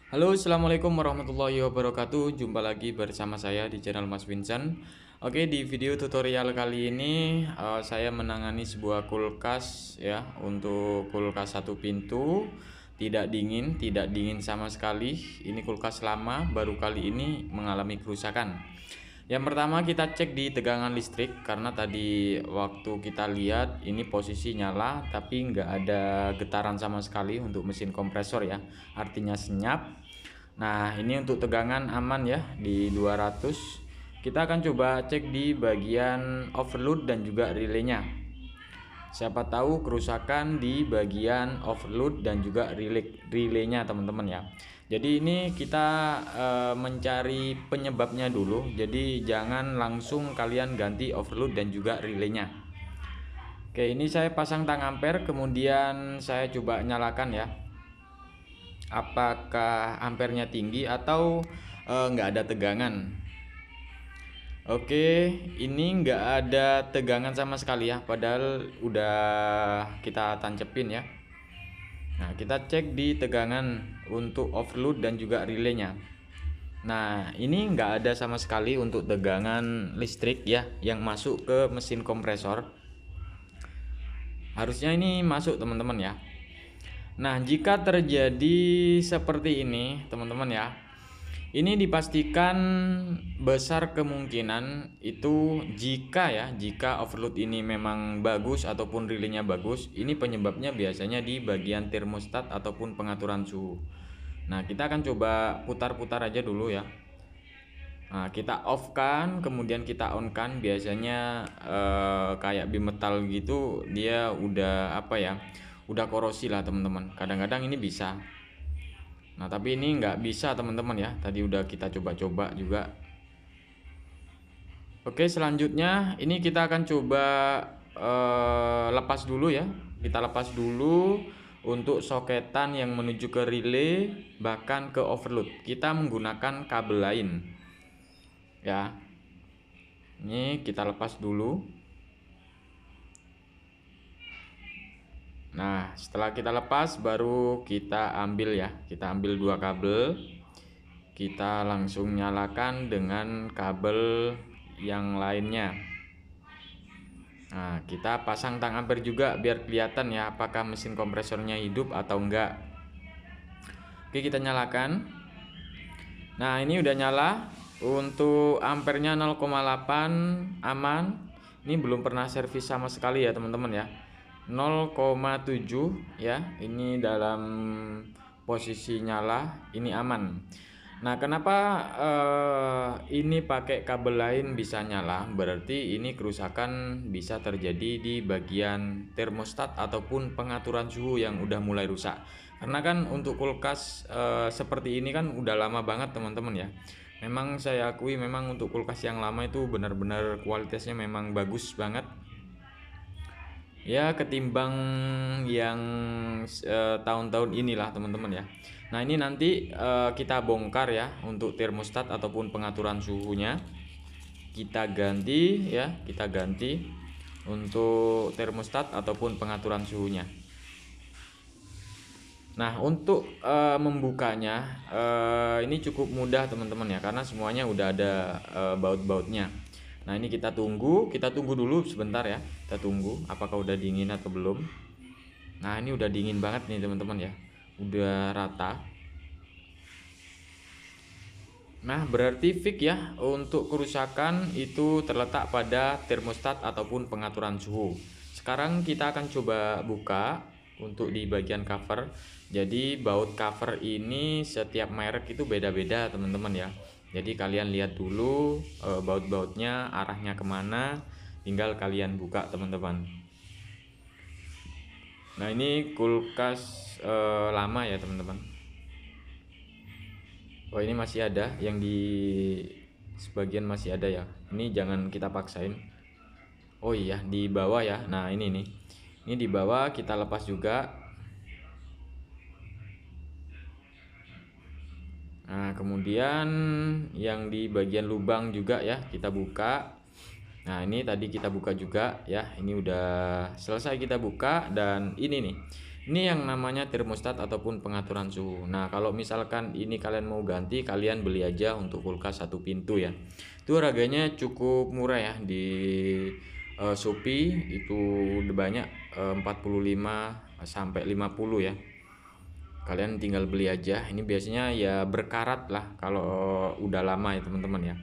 Halo, assalamualaikum warahmatullahi wabarakatuh. Jumpa lagi bersama saya di channel Mas Vincent. Oke, di video tutorial kali ini saya menangani sebuah kulkas ya, untuk kulkas satu pintu, tidak dingin sama sekali. Ini kulkas lama, baru kali ini mengalami kerusakan. Yang pertama kita cek di tegangan listrik, karena tadi waktu kita lihat ini posisi nyala tapi nggak ada getaran sama sekali untuk mesin kompresor ya, artinya senyap. Nah, ini untuk tegangan aman ya di 200. Kita akan coba cek di bagian overload dan juga relaynya. Siapa tahu kerusakan di bagian overload dan juga relaynya teman-teman ya. Jadi ini kita mencari penyebabnya dulu. Jadi jangan langsung kalian ganti overload dan juga relaynya. Oke, ini saya pasang tang ampere, kemudian saya coba nyalakan ya. Apakah ampernya tinggi atau nggak ada tegangan. Oke, ini nggak ada tegangan sama sekali ya, padahal udah kita tancepin ya. Nah, kita cek di tegangan untuk overload dan juga relaynya. Nah, ini nggak ada sama sekali untuk tegangan listrik ya yang masuk ke mesin kompresor. Harusnya ini masuk teman-teman ya. Nah, jika terjadi seperti ini teman-teman ya, ini dipastikan besar kemungkinan itu jika overload ini memang bagus ataupun relaynya bagus, ini penyebabnya biasanya di bagian termostat ataupun pengaturan suhu. Nah, kita akan coba putar-putar aja dulu ya. Nah, kita off kan, kemudian kita on kan. Biasanya kayak bimetal gitu, dia udah udah korosi lah teman-teman. Kadang-kadang ini bisa. Nah, tapi ini nggak bisa teman-teman ya. Tadi udah kita coba-coba juga. Oke, selanjutnya ini kita akan coba lepas dulu ya. Kita lepas dulu untuk soketan yang menuju ke relay, bahkan ke overload. Kita menggunakan kabel lain. Ya. Ini kita lepas dulu. Nah, setelah kita lepas baru kita ambil ya. Kita ambil dua kabel. Kita langsung nyalakan dengan kabel yang lainnya. Nah, kita pasang tang ampere juga biar kelihatan ya apakah mesin kompresornya hidup atau enggak. Oke, kita nyalakan. Nah, ini udah nyala. Untuk ampernya 0,8 aman. Ini belum pernah servis sama sekali ya teman-teman ya. 0,7 ya, ini dalam posisi nyala, ini aman. Nah, kenapa ini pakai kabel lain bisa nyala? Berarti ini kerusakan bisa terjadi di bagian termostat ataupun pengaturan suhu yang udah mulai rusak. Karena kan untuk kulkas seperti ini kan udah lama banget teman-teman ya. Memang saya akui memang untuk kulkas yang lama itu benar-benar kualitasnya memang bagus banget. Ya, ketimbang yang tahun-tahun inilah teman-teman ya. Nah, ini nanti kita bongkar ya untuk termostat ataupun pengaturan suhunya. Kita ganti ya, kita ganti untuk termostat ataupun pengaturan suhunya. Nah, untuk membukanya ini cukup mudah teman-teman ya, karena semuanya udah ada baut-bautnya. Nah, ini kita tunggu dulu sebentar ya. Kita tunggu apakah udah dingin atau belum. Nah, ini udah dingin banget nih teman-teman ya. Udah rata. Nah, berarti fix ya, untuk kerusakan itu terletak pada termostat ataupun pengaturan suhu. Sekarang kita akan coba buka untuk di bagian cover. Jadi baut cover ini setiap merek itu beda-beda teman-teman ya. Jadi kalian lihat dulu baut-bautnya arahnya kemana, tinggal kalian buka teman-teman. Nah, ini kulkas lama ya teman-teman. Oh, ini masih ada yang di sebagian masih ada ya. Ini jangan kita paksain. Oh iya, di bawah ya. Nah, ini nih. Ini di bawah kita lepas juga. Nah, kemudian yang di bagian lubang juga ya kita buka. Nah, ini tadi kita buka juga ya. Ini udah selesai kita buka, dan ini nih. Ini yang namanya termostat ataupun pengaturan suhu. Nah, kalau misalkan ini kalian mau ganti, kalian beli aja untuk kulkas satu pintu ya. Itu harganya cukup murah ya di Shopee itu udah banyak 45 sampai 50 ya. Kalian tinggal beli aja. Ini biasanya ya berkarat lah kalau udah lama ya teman-teman ya.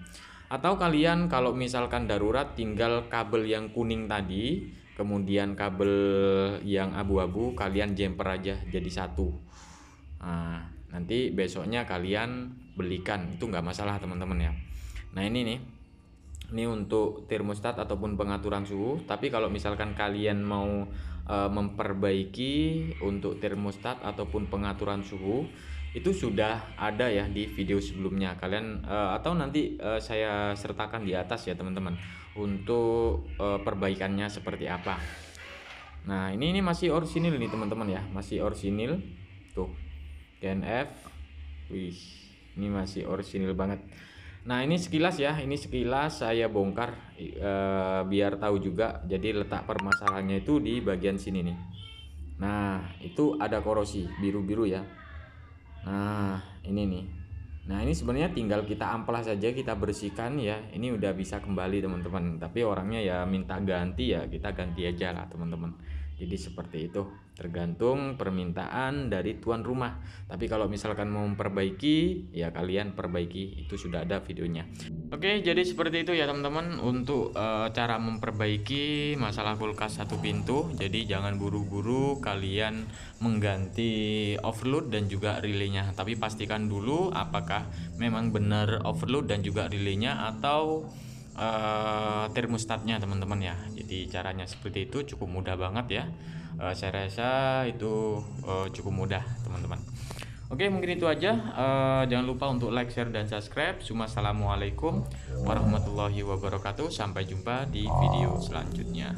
Atau kalian kalau misalkan darurat tinggal kabel yang kuning tadi, kemudian kabel yang abu-abu kalian jumper aja jadi satu. Nah, nanti besoknya kalian belikan, itu nggak masalah teman-teman ya. Nah ini untuk termostat ataupun pengaturan suhu. Tapi kalau misalkan kalian mau memperbaiki untuk termostat ataupun pengaturan suhu, itu sudah ada ya di video sebelumnya kalian atau nanti saya sertakan di atas ya teman-teman untuk perbaikannya seperti apa. Nah ini masih orisinil nih teman-teman ya, masih orisinil tuh DNF. Wih, ini masih orisinil banget. Nah ini sekilas ya, ini sekilas saya bongkar biar tahu juga. Jadi letak permasalahannya itu di bagian sini nih. Nah itu ada korosi biru-biru ya. Nah ini nih. Nah ini sebenarnya tinggal kita amplas saja, kita bersihkan ya. Ini udah bisa kembali teman-teman. Tapi orangnya ya minta ganti ya, kita ganti aja lah teman-teman. Jadi seperti itu, tergantung permintaan dari tuan rumah. Tapi kalau misalkan mau memperbaiki ya kalian perbaiki, itu sudah ada videonya. Oke, jadi seperti itu ya teman-teman untuk cara memperbaiki masalah kulkas satu pintu. Jadi jangan buru-buru kalian mengganti overload dan juga relaynya. Tapi pastikan dulu apakah memang benar overload dan juga relaynya atau termostatnya teman-teman ya. Jadi caranya seperti itu, cukup mudah banget ya. Saya rasa itu cukup mudah teman-teman. Oke, mungkin itu aja. Jangan lupa untuk like, share, dan subscribe. Assalamualaikum warahmatullahi wabarakatuh. Sampai jumpa di video selanjutnya.